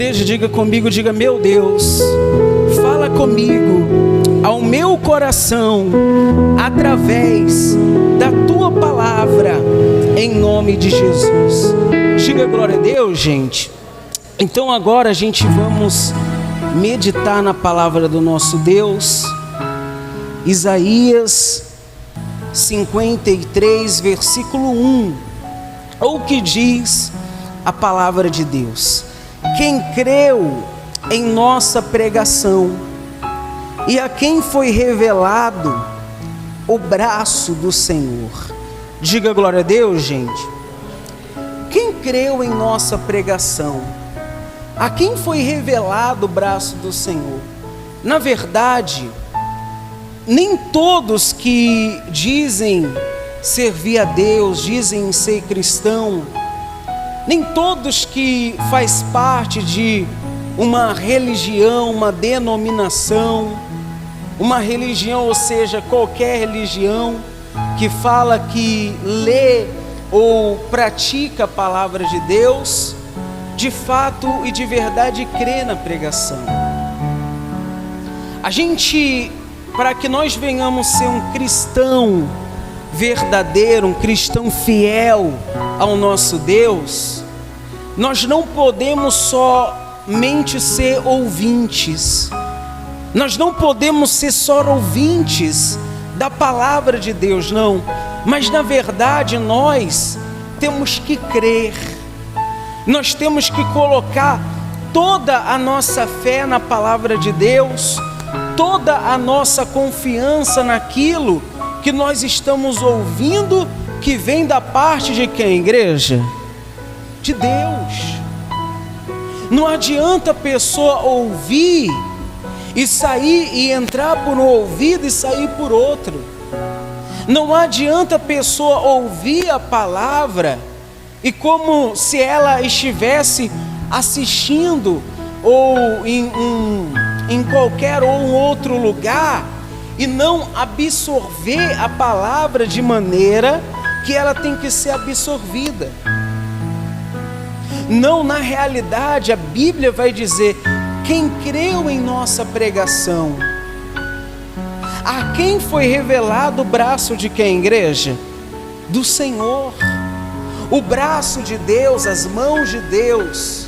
Igreja, diga comigo, diga: meu Deus, fala comigo ao meu coração através da tua palavra, em nome de Jesus. Diga glória a Deus, gente. Então agora a gente vamos meditar na palavra do nosso Deus. Isaías 53, versículo 1. Ou que diz a palavra de Deus: quem creu em nossa pregação e a quem foi revelado o braço do Senhor. Diga glória a Deus, gente. Quem creu em nossa pregação, a quem foi revelado o braço do Senhor? Na verdade, nem todos que dizem servir a Deus, dizem ser cristão, nem todos que faz parte de uma religião, uma denominação, uma religião, ou seja, qualquer religião que fala que lê ou pratica a palavra de Deus, de fato e de verdade crê na pregação. A gente, para que nós venhamos ser um cristão verdadeiro, um cristão fiel ao nosso Deus, nós não podemos somente ser ouvintes, nós não podemos ser só ouvintes da palavra de Deus, não, mas na verdade nós temos que crer, nós temos que colocar toda a nossa fé na palavra de Deus, toda a nossa confiança naquilo que nós estamos ouvindo, que vem da parte de quem, igreja? De Deus. Não adianta a pessoa ouvir e sair e entrar por um ouvido e sair por outro. Não adianta a pessoa ouvir a palavra e como se ela estivesse assistindo ou em qualquer ou um outro lugar, e não absorver a palavra de maneira que ela tem que ser absorvida. Não, na realidade a Bíblia vai dizer: quem creu em nossa pregação, a quem foi revelado o braço de quem, igreja? Do Senhor. O braço de Deus, as mãos de Deus,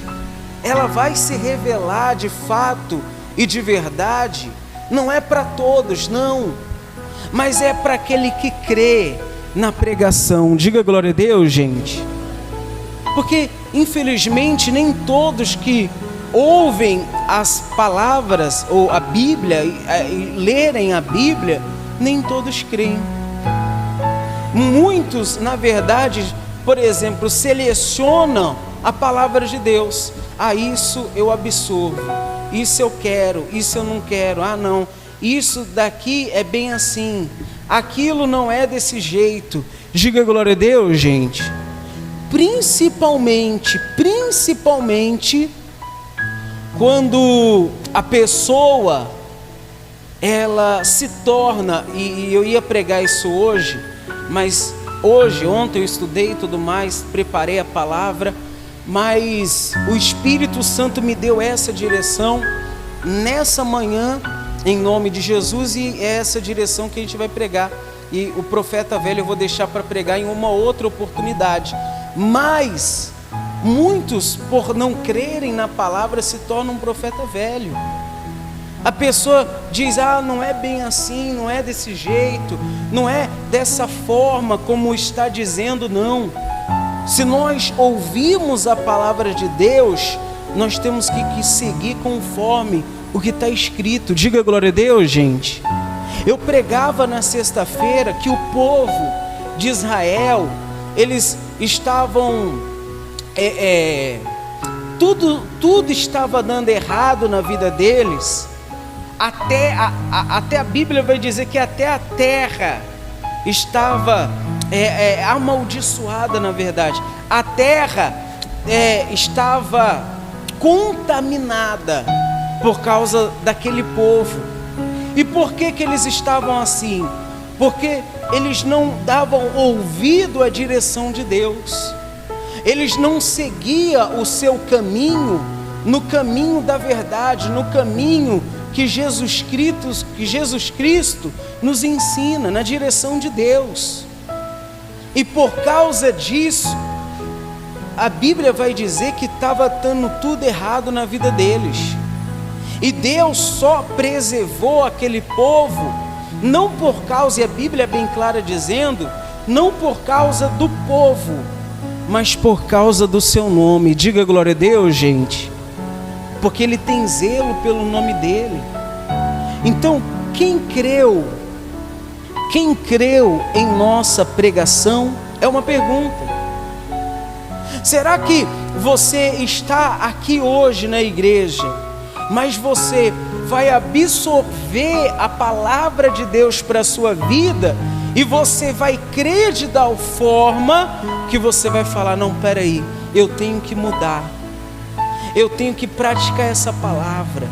ela vai se revelar de fato e de verdade. Não é para todos, não, mas é para aquele que crê na pregação. Diga glória a Deus, gente. Porque infelizmente nem todos que ouvem as palavras ou a Bíblia e lerem a Bíblia, nem todos creem. Muitos, na verdade, por exemplo, selecionam a palavra de Deus. Isso eu absorvo, isso eu quero, isso eu não quero. Não, isso daqui é bem assim, aquilo não é desse jeito. Diga glória a Deus, gente. Principalmente quando a pessoa ela se torna, e eu ia pregar isso hoje, mas ontem eu estudei e tudo mais, preparei a palavra, mas o Espírito Santo me deu essa direção nessa manhã, em nome de Jesus, e é essa direção que a gente vai pregar. E o profeta velho eu vou deixar para pregar em uma outra oportunidade. Mas muitos, por não crerem na palavra, se tornam um profeta velho. A pessoa diz: não é bem assim, não é desse jeito, não é dessa forma como está dizendo, não. Se nós ouvirmos a palavra de Deus, nós temos que seguir conforme o que está escrito. Diga glória a Deus, gente. Eu pregava na sexta-feira que o povo de Israel, eles estavam, tudo estava dando errado na vida deles, até a Bíblia vai dizer que até a terra estava amaldiçoada, na verdade. A terra estava contaminada por causa daquele povo. E por que eles estavam assim? Porque eles não davam ouvido à direção de Deus. Eles não seguiam o seu caminho no caminho da verdade, no caminho que Jesus Cristo nos ensina, na direção de Deus. E por causa disso, a Bíblia vai dizer que estava dando tudo errado na vida deles. E Deus só preservou aquele povo, não por causa, e a Bíblia é bem clara dizendo, não por causa do povo, mas por causa do seu nome. Diga glória a Deus, gente. Porque Ele tem zelo pelo nome dEle. Então, quem creu em nossa pregação? É uma pergunta. Será que você está aqui hoje na igreja, mas você vai absorver a palavra de Deus para a sua vida, e você vai crer de tal forma que você vai falar: não, peraí, eu tenho que mudar, eu tenho que praticar essa palavra,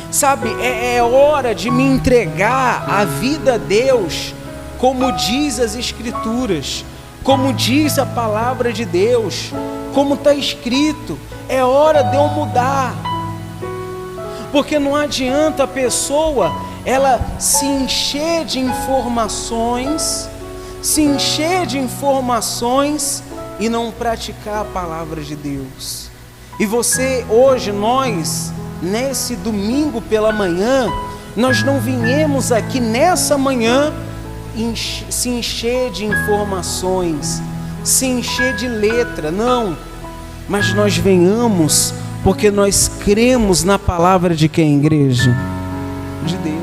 sabe, é hora de me entregar a vida a Deus, como diz as Escrituras, como diz a palavra de Deus, como está escrito. É hora de eu mudar, porque não adianta a pessoa ela se encher de informações e não praticar a palavra de Deus. E você hoje, nós, nesse domingo pela manhã, nós não viemos aqui nessa manhã se encher de informações, se encher de letra, não, mas nós venhamos porque nós cremos na palavra de quem, igreja? De Deus.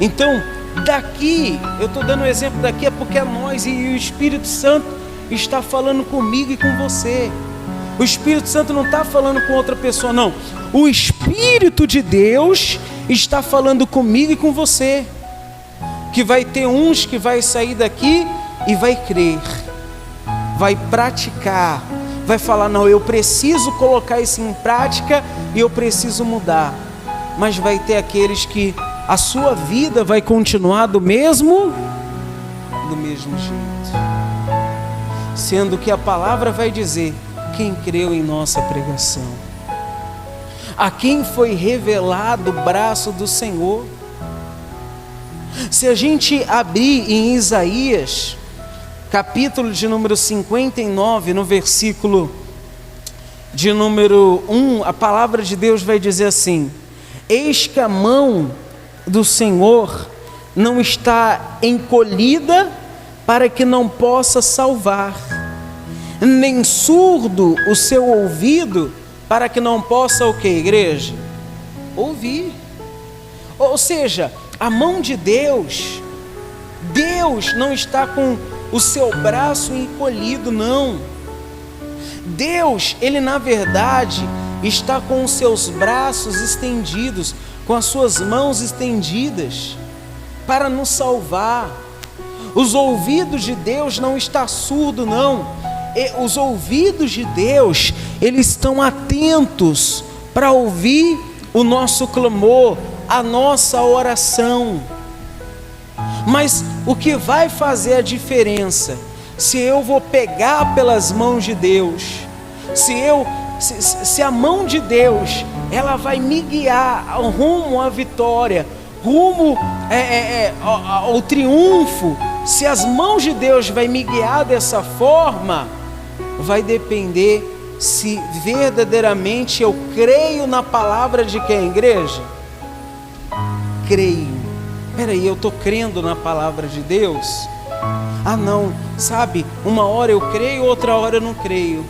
Então, daqui, eu estou dando um exemplo daqui, é porque é nós, e o Espírito Santo está falando comigo e com você. O Espírito Santo não está falando com outra pessoa, não. O Espírito de Deus está falando comigo e com você. Que vai ter uns que vai sair daqui e vai crer, vai praticar, vai falar: não, eu preciso colocar isso em prática e eu preciso mudar. Mas vai ter aqueles que a sua vida vai continuar do mesmo jeito, sendo que a palavra vai dizer: quem creu em nossa pregação, a quem foi revelado o braço do Senhor. Se a gente abrir em Isaías, capítulo de número 59, no versículo de número 1, a palavra de Deus vai dizer assim: eis que a mão do Senhor não está encolhida para que não possa salvar, nem surdo o seu ouvido para que não possa o que, igreja? Ouvir. Ou seja, a mão de Deus não está com o seu braço encolhido, não. Deus, Ele na verdade está com os seus braços estendidos, com as suas mãos estendidas, para nos salvar. Os ouvidos de Deus não estão surdos, não. Os ouvidos de Deus, eles estão atentos para ouvir o nosso clamor, a nossa oração. Mas o que vai fazer a diferença, se eu vou pegar pelas mãos de Deus, se a mão de Deus, ela vai me guiar rumo à vitória, rumo ao triunfo, se as mãos de Deus vai me guiar dessa forma, vai depender se verdadeiramente eu creio na palavra de quem, igreja? Creio. Peraí, eu estou crendo na palavra de Deus? Ah não, sabe, uma hora eu creio, outra hora eu não creio.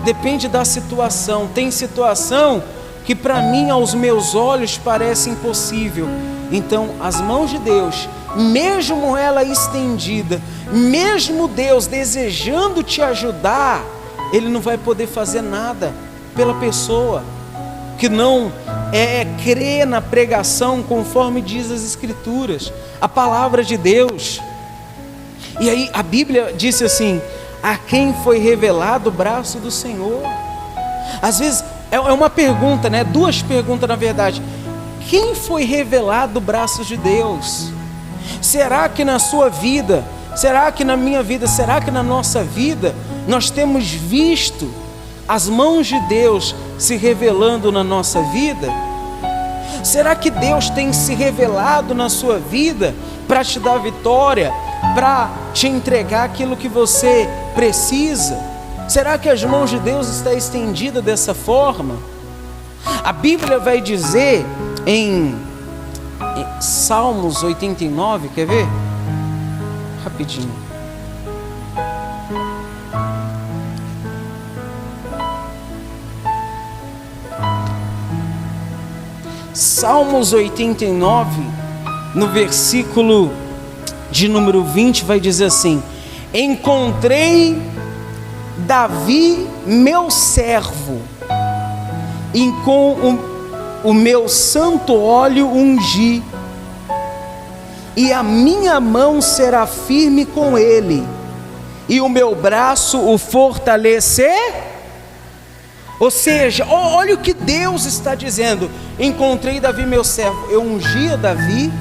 Depende da situação. Tem situação que para mim, aos meus olhos, parece impossível. Então, as mãos de Deus, mesmo ela estendida, mesmo Deus desejando te ajudar, Ele não vai poder fazer nada pela pessoa que não crer na pregação conforme diz as Escrituras, a palavra de Deus. E aí a Bíblia disse assim: a quem foi revelado o braço do Senhor. Às vezes é uma pergunta, né? Duas perguntas na verdade. Quem foi revelado o braço de Deus? Será que na sua vida, será que na minha vida, será que na nossa vida nós temos visto as mãos de Deus se revelando na nossa vida? Será que Deus tem se revelado na sua vida para te dar vitória, para te entregar aquilo que você precisa? Será que as mãos de Deus estão estendidas dessa forma? A Bíblia vai dizer em Salmos 89, quer ver? Rapidinho. Salmos 89, no versículo de número 20, vai dizer assim: encontrei Davi, meu servo, e com o meu santo óleo ungi, e a minha mão será firme com ele, e o meu braço o fortalecer. Ou seja, olha o que Deus está dizendo: encontrei Davi meu servo, eu ungi a Davi,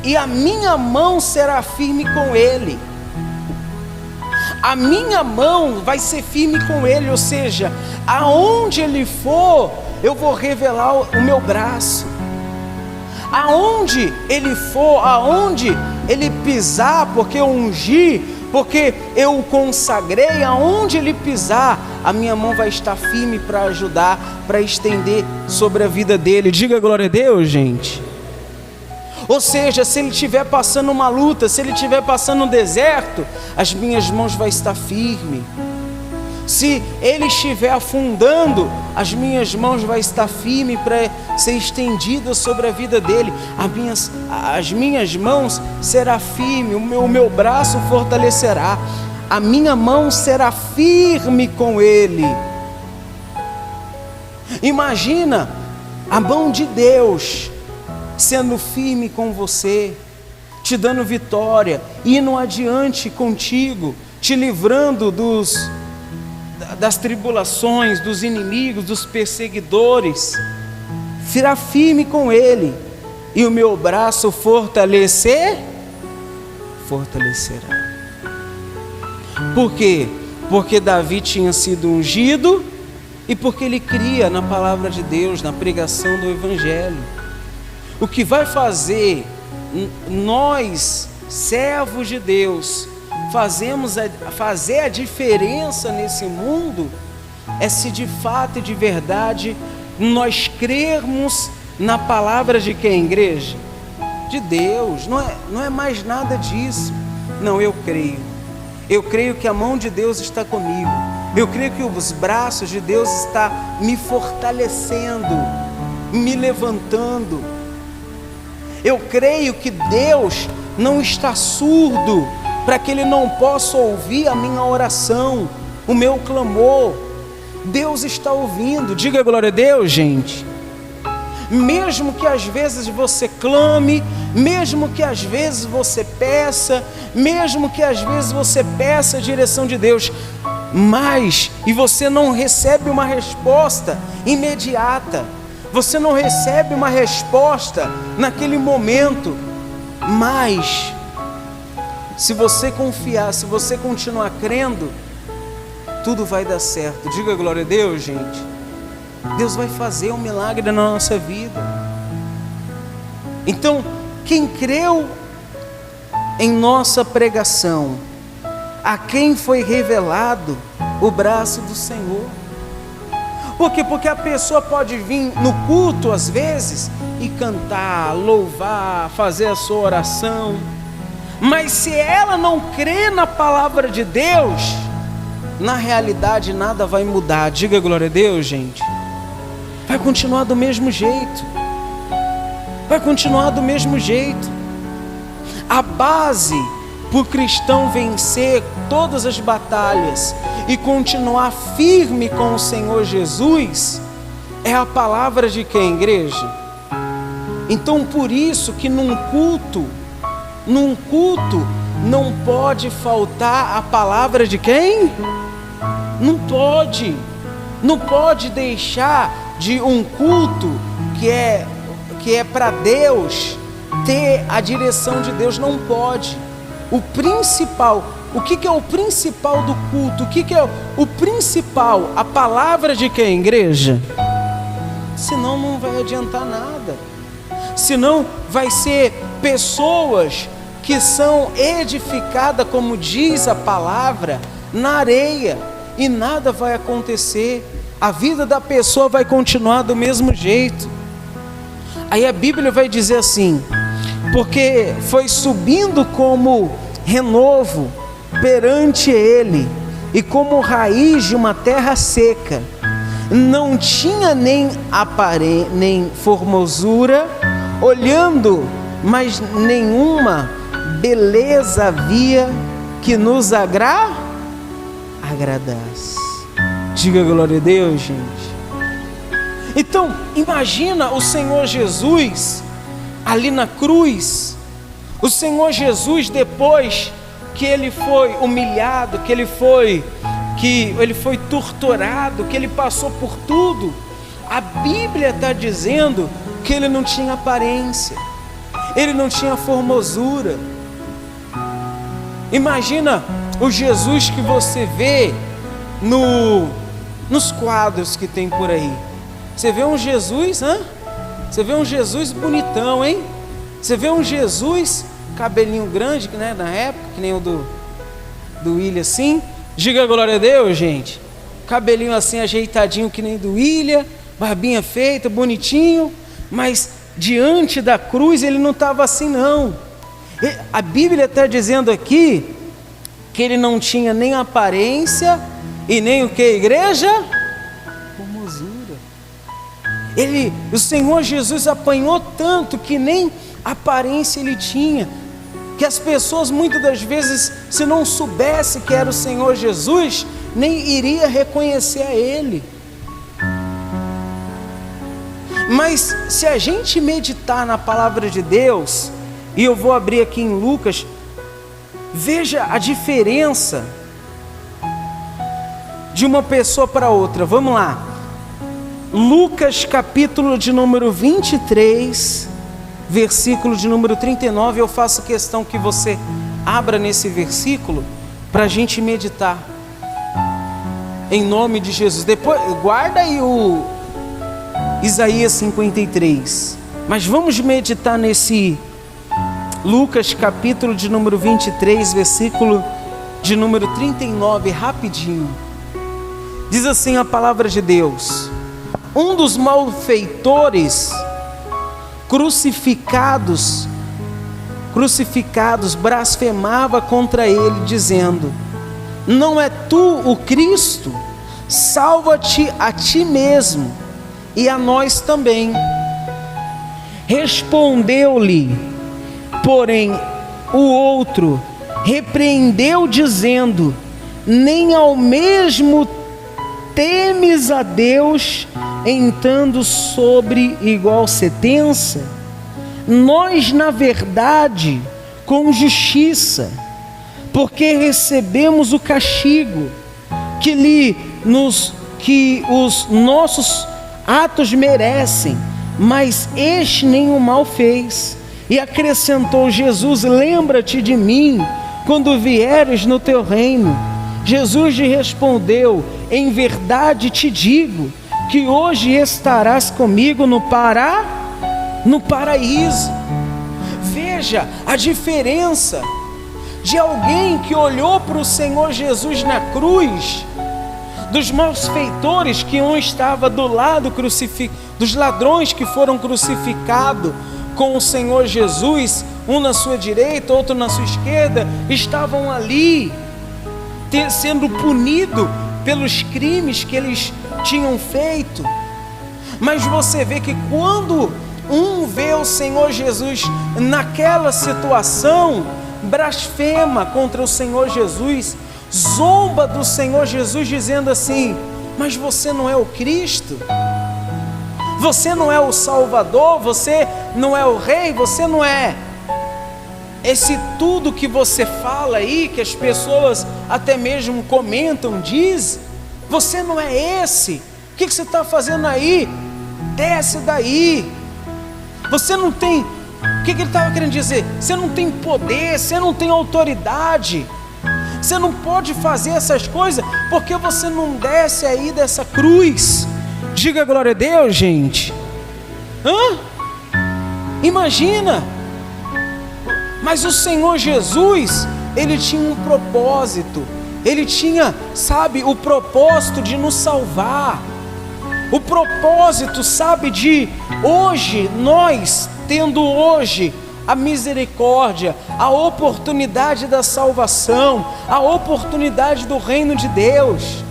e a minha mão será firme com ele. A minha mão vai ser firme com ele, ou seja, aonde ele for, eu vou revelar o meu braço. Aonde ele for, aonde ele pisar, porque eu ungi, porque eu o consagrei, aonde ele pisar, a minha mão vai estar firme para ajudar, para estender sobre a vida dele. Diga glória a Deus, gente. Ou seja, se ele estiver passando uma luta, se ele estiver passando um deserto, as minhas mãos vão estar firmes. Se ele estiver afundando, as minhas mãos vão estar firmes para ser estendidas sobre a vida dele. As minhas mãos será firme, o meu braço fortalecerá. A minha mão será firme com ele. Imagina a mão de Deus sendo firme com você, te dando vitória, indo adiante contigo, te livrando das tribulações, dos inimigos, dos perseguidores. Será firme com ele, e o meu braço fortalecerá. Por quê? Porque Davi tinha sido ungido, e porque ele cria na palavra de Deus, na pregação do Evangelho. O que vai fazer nós, servos de Deus, fazer a diferença nesse mundo, é se de fato e de verdade nós crermos na palavra de quem, igreja? De Deus. Não é mais nada disso. Não, eu creio que a mão de Deus está comigo, eu creio que os braços de Deus estão me fortalecendo, me levantando. Eu creio que Deus não está surdo para que Ele não possa ouvir a minha oração, o meu clamor. Deus está ouvindo. Diga glória a Deus, gente. Mesmo que às vezes você clame, mesmo que às vezes você peça, mesmo que às vezes você peça a direção de Deus, e você não recebe uma resposta imediata, você não recebe uma resposta naquele momento, mas se você confiar, se você continuar crendo, tudo vai dar certo. Diga glória a Deus, gente. Deus vai fazer um milagre na nossa vida. Então, quem creu em nossa pregação, a quem foi revelado o braço do Senhor. Por quê? Porque a pessoa pode vir no culto às vezes e cantar, louvar, fazer a sua oração, mas se ela não crê na palavra de Deus, na realidade nada vai mudar. Diga glória a Deus, gente. Vai continuar do mesmo jeito. Vai continuar do mesmo jeito. A base para o cristão vencer todas as batalhas e continuar firme com o Senhor Jesus é a palavra de quem, igreja? Então por isso que num culto não pode faltar a palavra de quem? Não pode deixar de um culto que é para Deus ter a direção de Deus. Não pode. O o que é o principal do culto? O que é o principal? A palavra de quem, igreja? Senão não vai adiantar nada. Senão vai ser pessoas que são edificadas, como diz a palavra, na areia, e nada vai acontecer. A vida da pessoa vai continuar do mesmo jeito. Aí a Bíblia vai dizer assim: porque foi subindo como renovo perante ele, e como raiz de uma terra seca, não tinha nem nem formosura, olhando, mas nenhuma beleza havia que nos agradasse. Diga glória a Deus, gente. Então, imagina o Senhor Jesus ali na cruz. O Senhor Jesus, depois que ele foi humilhado, que ele foi torturado, que ele passou por tudo, a Bíblia está dizendo que ele não tinha aparência, ele não tinha formosura. Imagina o Jesus que você vê nos quadros que tem por aí. Você vê um Jesus, Você vê um Jesus bonitão, hein? Você vê um Jesus cabelinho grande, né, na época, que nem o do William assim. Diga glória a Deus, gente. Cabelinho assim ajeitadinho que nem do William, barbinha feita, bonitinho. Mas diante da cruz ele não estava assim não. A Bíblia está dizendo aqui que ele não tinha nem aparência e nem o que, igreja? Formosura. O Senhor Jesus apanhou tanto que nem aparência ele tinha, que as pessoas muitas das vezes, se não soubesse que era o Senhor Jesus, nem iria reconhecer a ele. Mas se a gente meditar na palavra de Deus, e eu vou abrir aqui em Lucas, veja a diferença de uma pessoa para outra. Vamos lá, Lucas capítulo de número 23, versículo de número 39. Eu faço questão que você abra nesse versículo para a gente meditar, em nome de Jesus. Depois guarda aí o Isaías 53, mas vamos meditar nesse Lucas capítulo de número 23, versículo de número 39, rapidinho. Diz assim a palavra de Deus: um dos malfeitores crucificados blasfemava contra ele, dizendo: não é tu o Cristo? Salva-te a ti mesmo e a nós também. Respondeu-lhe, porém, o outro repreendeu, dizendo: nem ao mesmo temes a Deus, entrando sobre igual sentença? Nós, na verdade, com justiça, porque recebemos o castigo que os nossos atos merecem, mas este nenhum mal fez. E acrescentou Jesus: lembra-te de mim quando vieres no teu reino. Jesus lhe respondeu: em verdade te digo que hoje estarás comigo no paraíso. Veja a diferença de alguém que olhou para o Senhor Jesus na cruz, dos malfeitores, que um estava do lado dos ladrões que foram crucificados com o Senhor Jesus, um na sua direita, outro na sua esquerda, estavam ali sendo punidos pelos crimes que eles tinham feito. Mas você vê que quando um vê o Senhor Jesus naquela situação, blasfema contra o Senhor Jesus, zomba do Senhor Jesus, dizendo assim: mas você não é o Cristo? Você não é o Salvador? Você não é o Rei? Você não é esse tudo que você fala aí, que as pessoas até mesmo comentam, dizem? Você não é esse? O que você está fazendo aí? Desce daí. Você não tem... O que ele estava querendo dizer? Você não tem poder, você não tem autoridade. Você não pode fazer essas coisas porque você não desce aí dessa cruz. Diga glória a Deus, gente. Imagina. Mas o Senhor Jesus, Ele tinha um propósito. Ele tinha, sabe, o propósito de nos salvar. O propósito, sabe, de hoje, nós tendo hoje a misericórdia, a oportunidade da salvação, a oportunidade do reino de Deus.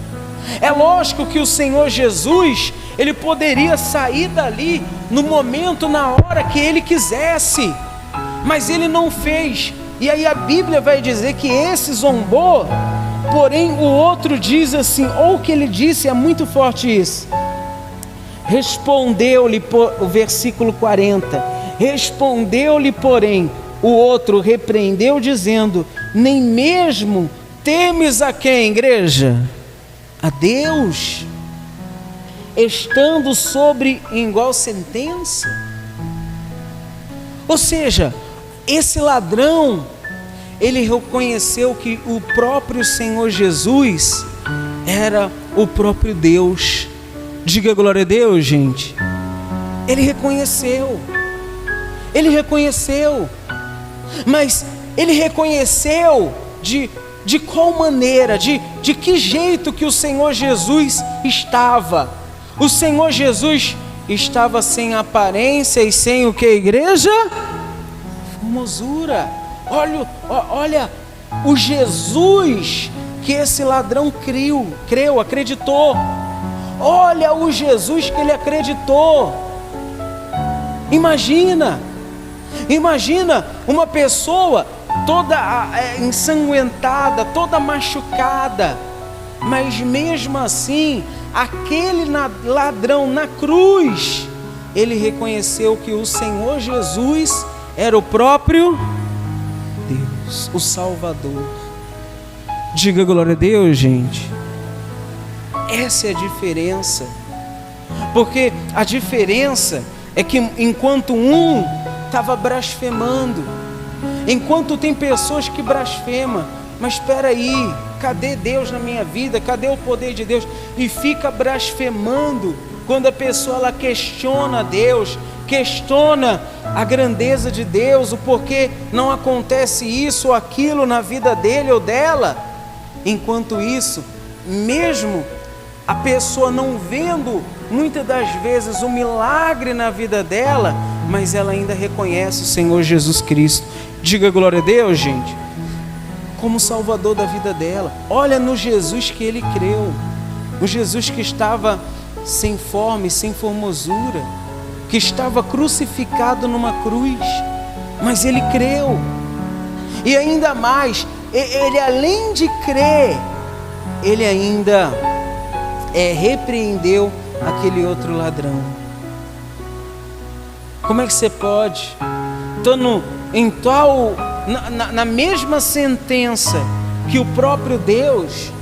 É lógico que o Senhor Jesus, Ele poderia sair dali no momento, na hora que Ele quisesse, mas Ele não fez. E aí a Bíblia vai dizer que esse zombou, porém o outro diz assim, ou o que ele disse é muito forte isso. Respondeu-lhe, o versículo 40, respondeu-lhe, porém, o outro repreendeu, dizendo: nem mesmo temes a quem, igreja? A Deus, estando sobre igual sentença? Ou seja, esse ladrão, ele reconheceu que o próprio Senhor Jesus era o próprio Deus. Diga glória a Deus, gente. Ele reconheceu, mas ele reconheceu de qual maneira, de que jeito que o Senhor Jesus estava. O Senhor Jesus estava sem aparência e sem o que, igreja? Formosura. Olha o Jesus que esse ladrão creu, acreditou. Olha o Jesus que ele acreditou. Imagina uma pessoa toda ensanguentada, toda machucada, mas mesmo assim, aquele ladrão na cruz, ele reconheceu que o Senhor Jesus era o próprio Deus, o Salvador. Diga glória a Deus, gente. Essa é a diferença. Porque a diferença é que enquanto um estava blasfemando, enquanto tem pessoas que blasfemam, mas espera aí, cadê Deus na minha vida? Cadê o poder de Deus? E fica blasfemando quando a pessoa ela questiona Deus, questiona a grandeza de Deus, o porquê não acontece isso ou aquilo na vida dele ou dela. Enquanto isso, mesmo a pessoa não vendo muitas das vezes o milagre na vida dela, mas ela ainda reconhece o Senhor Jesus Cristo. Diga glória a Deus, gente, como Salvador da vida dela. Olha no Jesus que ele creu, o Jesus que estava sem forma e sem formosura, que estava crucificado numa cruz, mas ele creu. E ainda mais, ele além de crer, ele ainda repreendeu aquele outro ladrão. Como é que você pode, estando em tal, na mesma sentença que o próprio Deus,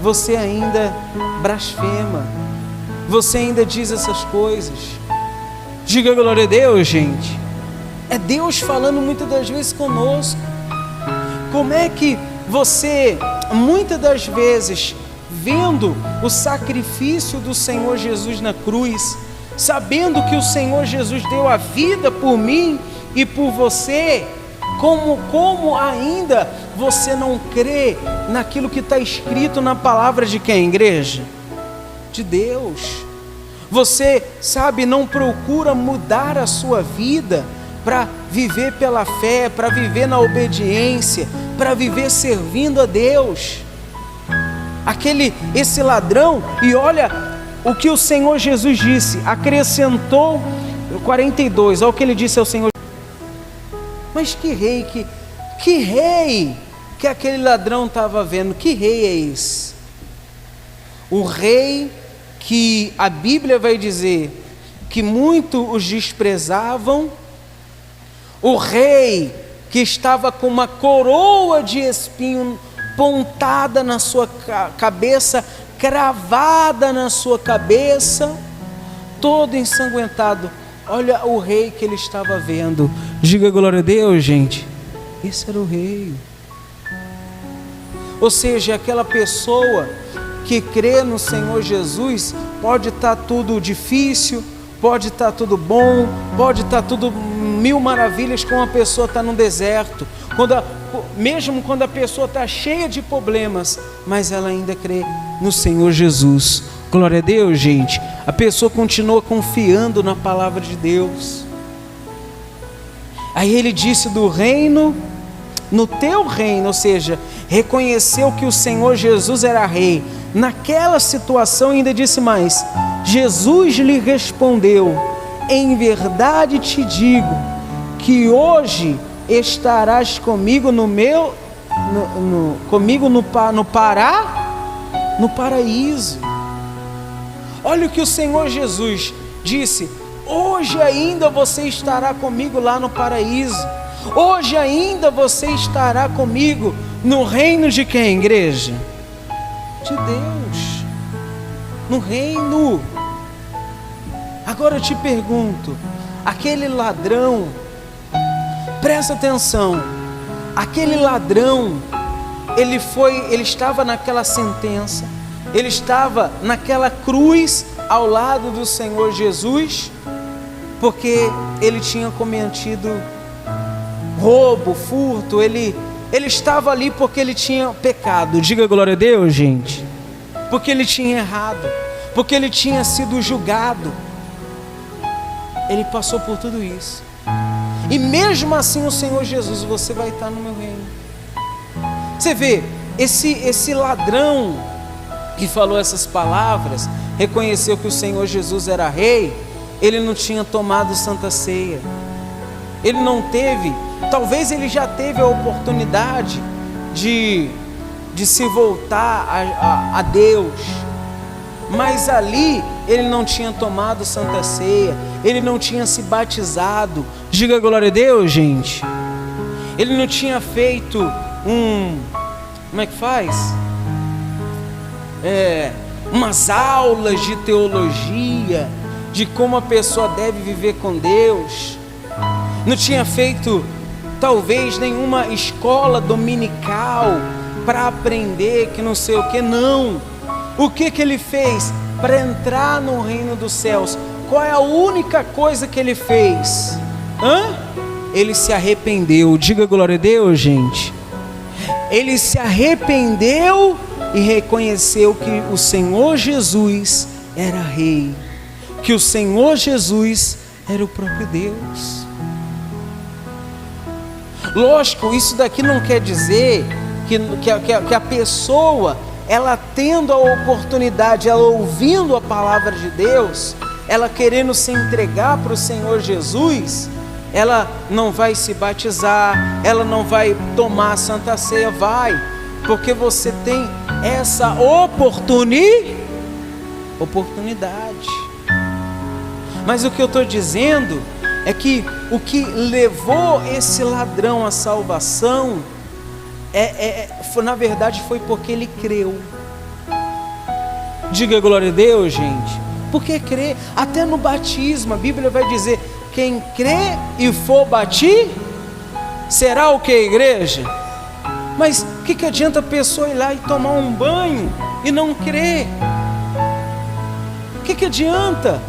você ainda blasfema, você ainda diz essas coisas? Diga glória a Deus, gente. É Deus falando muitas das vezes conosco. Como é que você, muitas das vezes, vendo o sacrifício do Senhor Jesus na cruz, sabendo que o Senhor Jesus deu a vida por mim e por você, como ainda você não crê naquilo que está escrito na palavra de quem, igreja? De Deus. Você, sabe, não procura mudar a sua vida para viver pela fé, para viver na obediência, para viver servindo a Deus. Esse ladrão, e olha o que o Senhor Jesus disse, acrescentou 42, olha o que ele disse ao Senhor: mas que rei que aquele ladrão estava vendo? Que rei é esse? O rei que a Bíblia vai dizer que muito os desprezavam, o rei que estava com uma coroa de espinho pontada na sua cabeça, cravada na sua cabeça, todo ensanguentado. Olha o rei que ele estava vendo. Diga glória a Deus, gente. Esse era o rei. Ou seja, aquela pessoa que crê no Senhor Jesus, pode estar tudo difícil, pode estar tudo bom, pode estar tudo mil maravilhas, como a pessoa está no deserto, mesmo quando a pessoa está cheia de problemas, mas ela ainda crê no Senhor Jesus. Glória a Deus, gente. A pessoa continua confiando na palavra de Deus. Aí ele disse do reino, no teu reino, ou seja, reconheceu que o Senhor Jesus era rei. Naquela situação ainda disse mais, Jesus lhe respondeu, em verdade te digo, que hoje estarás comigo no paraíso. Olha o que o Senhor Jesus disse, hoje ainda você estará comigo lá no paraíso, hoje ainda você estará comigo no reino de quem, igreja? De Deus, no reino. Agora eu te pergunto, aquele ladrão, presta atenção, aquele ladrão, ele estava naquela sentença, ele estava naquela cruz ao lado do Senhor Jesus, porque ele tinha cometido roubo, furto, ele estava ali porque ele tinha pecado. Diga glória a Deus, gente. Porque ele tinha errado, porque ele tinha sido julgado. Ele passou por tudo isso. E mesmo assim o Senhor Jesus, você vai estar no meu reino. Você vê, esse ladrão que falou essas palavras, reconheceu que o Senhor Jesus era rei, ele não tinha tomado Santa Ceia. Ele não teve, talvez ele já teve a oportunidade de se voltar a Deus, mas ali ele não tinha tomado Santa Ceia, ele não tinha se batizado. Diga glória a Deus, gente. Ele não tinha feito como é que faz? Umas aulas de teologia, de como a pessoa deve viver com Deus. Não tinha feito talvez nenhuma escola dominical para aprender que não sei o que, não. O que ele fez para entrar no reino dos céus? Qual é a única coisa que ele fez? Ele se arrependeu. Diga glória a Deus, gente. Ele se arrependeu e reconheceu que o Senhor Jesus era rei, que o Senhor Jesus era o próprio Deus. Lógico, isso daqui não quer dizer que a pessoa, ela tendo a oportunidade, ela ouvindo a palavra de Deus, ela querendo se entregar para o Senhor Jesus, ela não vai se batizar, ela não vai tomar a Santa Ceia. Vai, porque você tem essa oportunidade. Mas o que eu estou dizendo é que o que levou esse ladrão à salvação na verdade foi porque ele creu. Diga glória a Deus, gente. Porque crê, até no batismo a Bíblia vai dizer, quem crê e for batir, será o que, igreja? Mas o que adianta a pessoa ir lá e tomar um banho e não crer? O que adianta?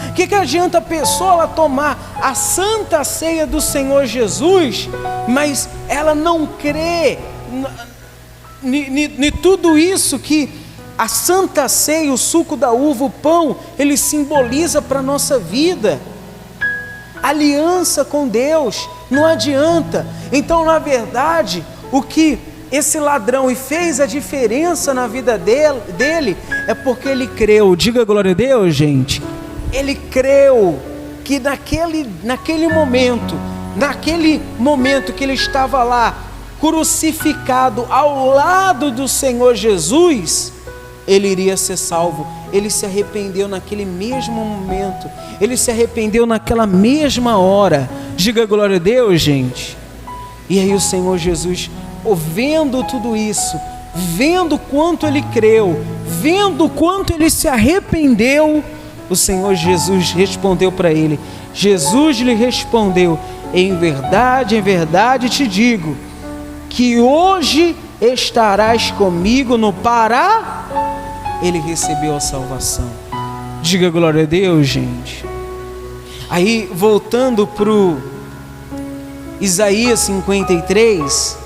O que adianta a pessoa ela tomar a Santa Ceia do Senhor Jesus, mas ela não crê em tudo isso que a Santa Ceia, o suco da uva, o pão, ele simboliza para a nossa vida? Aliança com Deus, não adianta. Então, na verdade, o que esse ladrão e fez a diferença na vida dele é porque ele creu. Diga glória a Deus, gente. Ele creu que naquele momento que ele estava lá, crucificado ao lado do Senhor Jesus, ele iria ser salvo. Ele se arrependeu naquele mesmo momento, ele se arrependeu naquela mesma hora. Diga glória a Deus, gente. E aí o Senhor Jesus, vendo tudo isso, vendo quanto ele creu, vendo quanto ele se arrependeu, o Senhor Jesus respondeu para ele. Jesus lhe respondeu, em verdade te digo, que hoje estarás comigo no Pará. Ele recebeu a salvação. Diga glória a Deus, gente. Aí, voltando para o Isaías 53,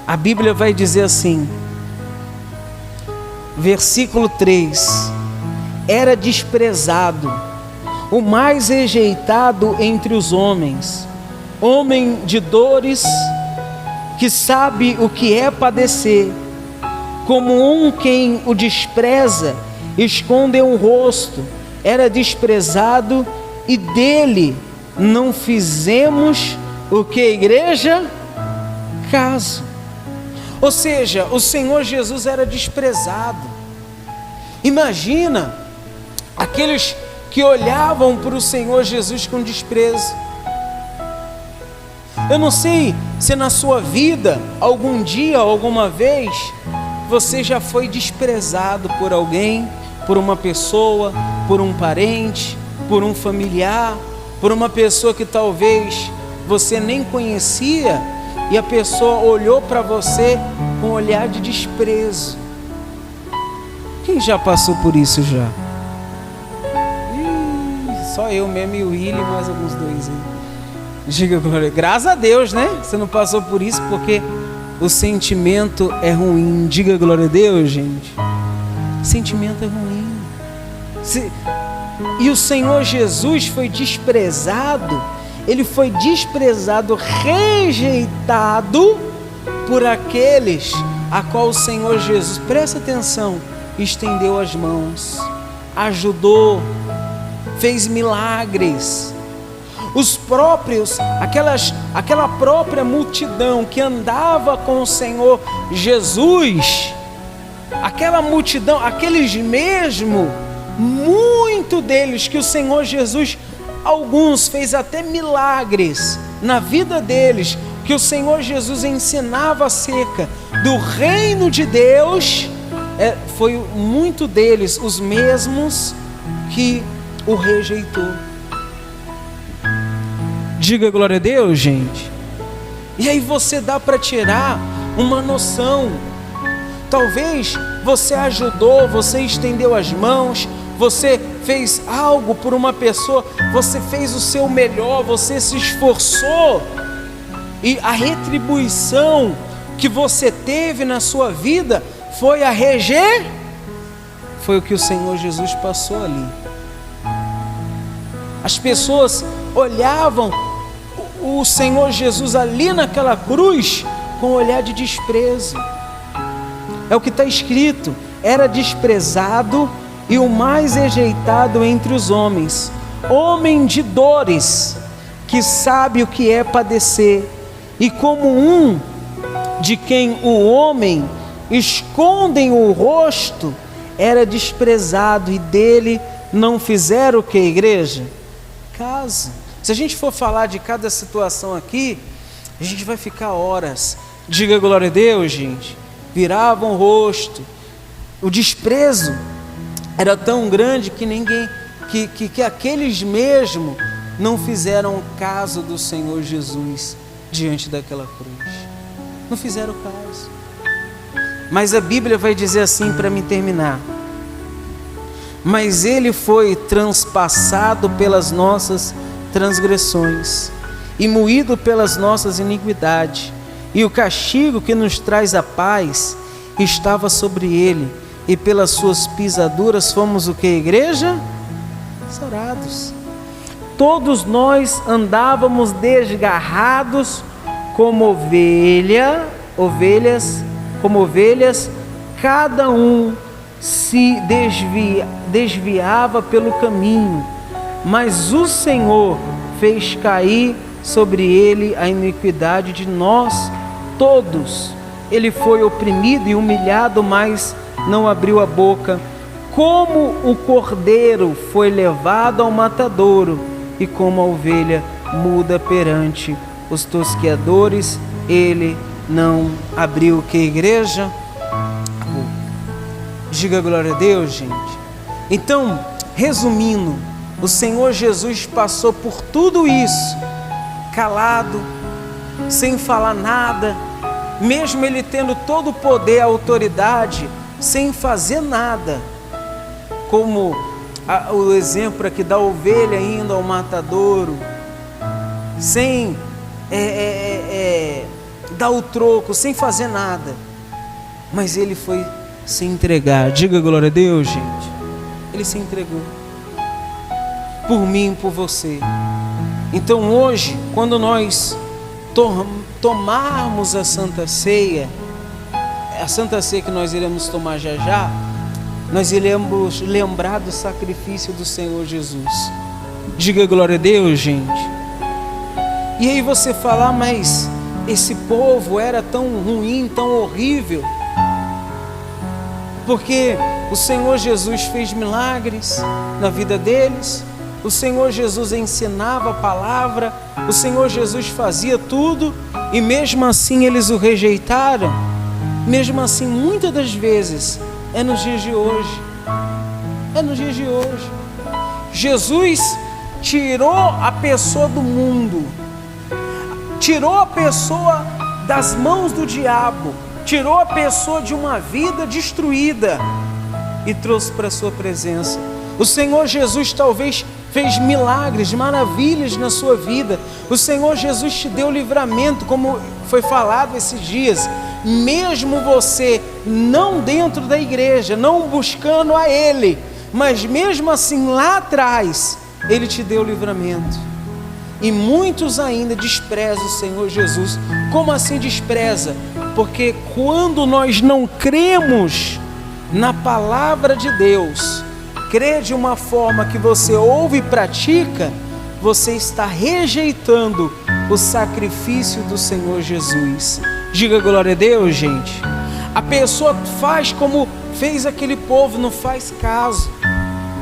a Bíblia vai dizer assim, versículo 3: era desprezado, o mais rejeitado entre os homens, homem de dores, que sabe o que é padecer, como um quem o despreza, esconde o rosto, era desprezado e dele não fizemos o que, igreja? Caso. Ou seja, o Senhor Jesus era desprezado. Imagina aqueles que olhavam para o Senhor Jesus com desprezo. Eu não sei se na sua vida, algum dia, alguma vez, você já foi desprezado por alguém, por uma pessoa, por um parente, por um familiar, por uma pessoa que talvez você nem conhecia, e a pessoa olhou para você com um olhar de desprezo. Quem já passou por isso já? Só eu mesmo e o Willy, mais alguns dois aí. Diga glória. Graças a Deus, né? Você não passou por isso, porque o sentimento é ruim. Diga glória a Deus, gente. O sentimento é ruim. E o Senhor Jesus foi desprezado. Ele foi desprezado, rejeitado por aqueles a qual o Senhor Jesus, presta atenção, estendeu as mãos, ajudou, fez milagres. Os próprios, aquela própria multidão que andava com o Senhor Jesus, aquela multidão, aqueles mesmo, muito deles que o Senhor Jesus, alguns fez até milagres na vida deles, que o Senhor Jesus ensinava acerca do reino de Deus, foi muito deles os mesmos que o rejeitou. Diga glória a Deus, gente. E aí você dá para tirar uma noção. Talvez você ajudou, você estendeu as mãos, você fez algo por uma pessoa, você fez o seu melhor, você se esforçou, e a retribuição que você teve na sua vida foi foi o que o Senhor Jesus passou ali. As pessoas olhavam o Senhor Jesus ali naquela cruz com um olhar de desprezo. É o que está escrito: era desprezado e o mais rejeitado entre os homens, homem de dores, que sabe o que é padecer, e como um de quem o homem escondem o rosto, era desprezado e dele não fizeram o que, igreja? Caso. Se a gente for falar de cada situação aqui, a gente vai ficar horas. Diga glória a Deus, gente. Viravam o rosto. O desprezo era tão grande que ninguém, que aqueles mesmo não fizeram caso do Senhor Jesus diante daquela cruz. Não fizeram caso. Mas a Bíblia vai dizer assim, para me terminar: mas ele foi transpassado pelas nossas transgressões e moído pelas nossas iniquidades, e o castigo que nos traz a paz estava sobre ele, e pelas suas pisaduras fomos o que, igreja? Sarados. Todos nós andávamos desgarrados como ovelhas, cada um se desviava pelo caminho, mas o Senhor fez cair sobre ele a iniquidade de nós todos. Ele foi oprimido e humilhado, mas não abriu a boca. Como o cordeiro foi levado ao matadouro, e como a ovelha muda perante os tosqueadores, ele não abriu o que, igreja? Diga glória a Deus, gente. Então, resumindo, o Senhor Jesus passou por tudo isso, calado, sem falar nada, mesmo ele tendo todo o poder, a autoridade, sem fazer nada, como o exemplo aqui da ovelha indo ao matadouro, sem dar o troco, sem fazer nada, mas ele foi se entregar. Diga glória a Deus, gente. Ele se entregou por mim e por você. Então hoje, quando nós tomarmos a Santa Ceia que nós iremos tomar já já, nós iremos lembrar do sacrifício do Senhor Jesus. Diga glória a Deus, gente. E aí você fala, mas esse povo era tão ruim, tão horrível, porque o Senhor Jesus fez milagres na vida deles, o Senhor Jesus ensinava a palavra, o Senhor Jesus fazia tudo, e mesmo assim eles o rejeitaram. Mesmo assim, muitas das vezes, é nos dias de hoje. É nos dias de hoje. Jesus tirou a pessoa do mundo, tirou a pessoa das mãos do diabo, tirou a pessoa de uma vida destruída e trouxe para a sua presença. O Senhor Jesus talvez fez milagres, maravilhas na sua vida. O Senhor Jesus te deu livramento, como foi falado esses dias. Mesmo você não dentro da igreja, não buscando a Ele, mas mesmo assim lá atrás, Ele te deu livramento. E muitos ainda desprezam o Senhor Jesus. Como assim despreza? Porque quando nós não cremos na palavra de Deus, crê de uma forma que você ouve e pratica, você está rejeitando o sacrifício do Senhor Jesus. Diga glória a Deus, gente. A pessoa faz como fez aquele povo, não faz caso.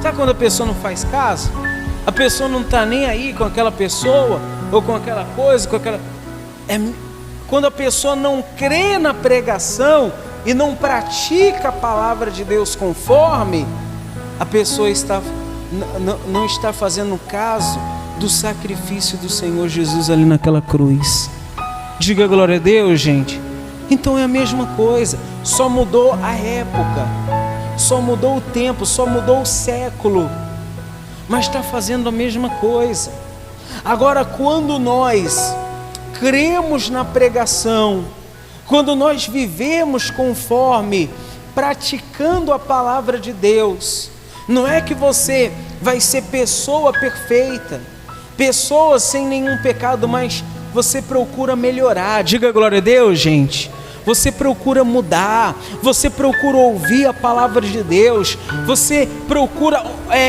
Sabe quando a pessoa não faz caso? A pessoa não está nem aí com aquela pessoa, ou com aquela coisa, com aquela... Quando a pessoa não crê na pregação e não pratica a palavra de Deus conforme, a pessoa não está fazendo caso do sacrifício do Senhor Jesus ali naquela cruz. Diga glória a Deus, gente. Então é a mesma coisa, só mudou a época, só mudou o tempo, só mudou o século, mas está fazendo a mesma coisa. Agora, quando nós cremos na pregação, quando nós vivemos conforme, praticando a palavra de Deus, não é que você vai ser pessoa perfeita, pessoa sem nenhum pecado, mas você procura melhorar. Diga glória a Deus, gente. Você procura mudar, você procura ouvir a palavra de Deus, você procura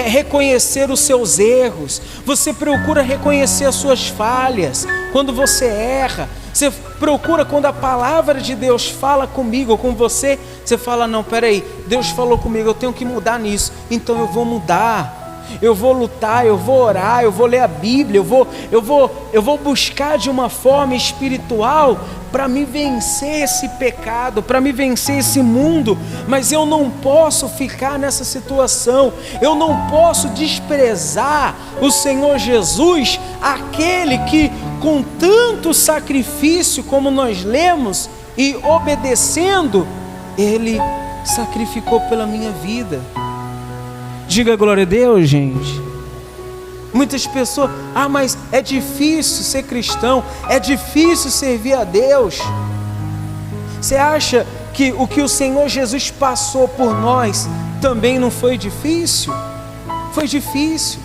reconhecer os seus erros, você procura reconhecer as suas falhas. Quando você erra, você procura, quando a palavra de Deus fala comigo ou com você, você fala, não, peraí, Deus falou comigo, eu tenho que mudar nisso, então eu vou mudar. Eu vou lutar, eu vou orar, eu vou ler a Bíblia, eu vou buscar de uma forma espiritual para me vencer esse pecado, para me vencer esse mundo. Mas eu não posso ficar nessa situação, eu não posso desprezar o Senhor Jesus, aquele que com tanto sacrifício, como nós lemos, e obedecendo, Ele sacrificou pela minha vida. Diga glória a Deus, gente. Muitas pessoas, mas é difícil ser cristão, é difícil servir a Deus. Você acha que o que o Senhor Jesus passou por nós também não foi difícil? Foi difícil,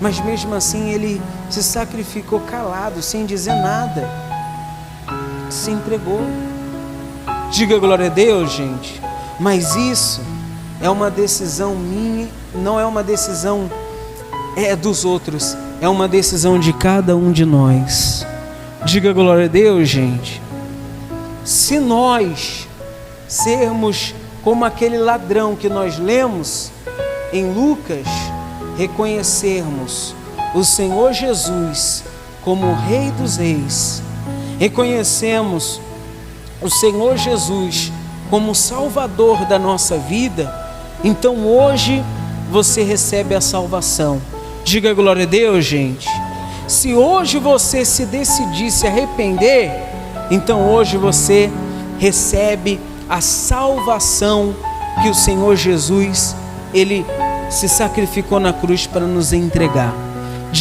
mas mesmo assim Ele se sacrificou calado, sem dizer nada, se entregou. Diga glória a Deus, gente. Mas isso é uma decisão minha, não é uma decisão dos outros, é uma decisão de cada um de nós. Diga glória a Deus, gente. Se nós sermos como aquele ladrão que nós lemos em Lucas, reconhecermos o Senhor Jesus como o Rei dos Reis, reconhecemos o Senhor Jesus como o Salvador da nossa vida, então hoje você recebe a salvação. Diga glória a Deus, gente. Se hoje você se decidir se arrepender, então hoje você recebe a salvação que o Senhor Jesus, Ele se sacrificou na cruz para nos entregar.